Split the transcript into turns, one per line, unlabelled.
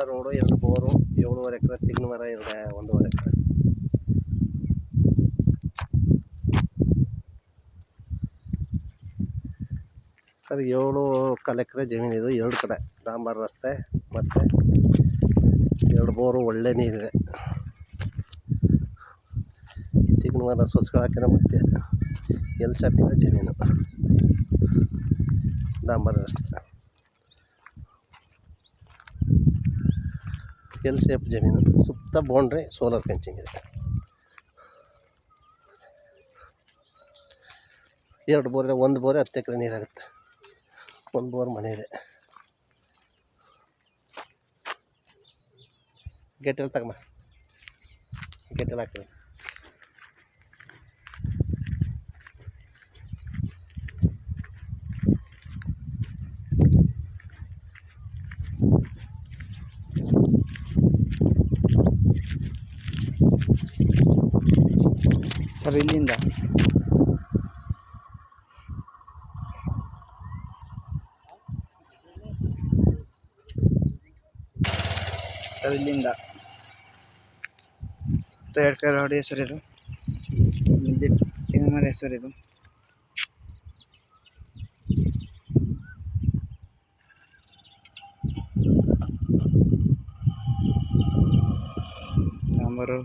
Road, 2 bore, 7.5 ಎಕರೆ ತೆಂಗಿನ ಮರ ಇದೆ, 1.5 ಎಕರೆ. ಸರ್ 7 ಎಕರೆ ಜಮೀನಿದು, 2 ಕಡೆ ಡಾಂಬರ್ ರಸ್ತೆ ಮತ್ತು 2 ಬೋರು, ಒಳ್ಳೆ ನೀರಿದೆ. ತೆಂಗಿನ ಮರ ಸೊಸ್ಕೊಳಕ್ಕೆ ಮತ್ತೆ ಎಲ್ ಚಾಪಿನ ಜಮೀನು, ಡಾಂಬರ್ ರಸ್ತೆ, ಎಲ್ ಶೇಪ್ ಜಮೀನು, ಸುತ್ತ ಬೌಂಡ್ರಿ ಸೋಲಾರ್ ಫೆನ್ಸಿಂಗ್ ಇದೆ. 2 ಬೋರ್ ಇದೆ, 1 ಬೋರೆ 10 ಎಕರೆ ನೀರಾಗುತ್ತೆ, 1 ಬೋರ್ ಮನೆ ಇದೆ. ಗೇಟಲ್ಲಿ ತಗೊಂಬ, ಗೇಟಲ್ಲಿ ಹಾಕ್ತೀವಿ.
ಸರ್ ಇಲ್ಲಿಂದ ಸುತ್ತ 2 ಎಕರೆ ರೋಡ್ ಹೆಸರಿದು, ಮುಂದೆ ತೆಂಗಿನ ಮರ ಹೆಸರಿದು. ಡಾಂಬರು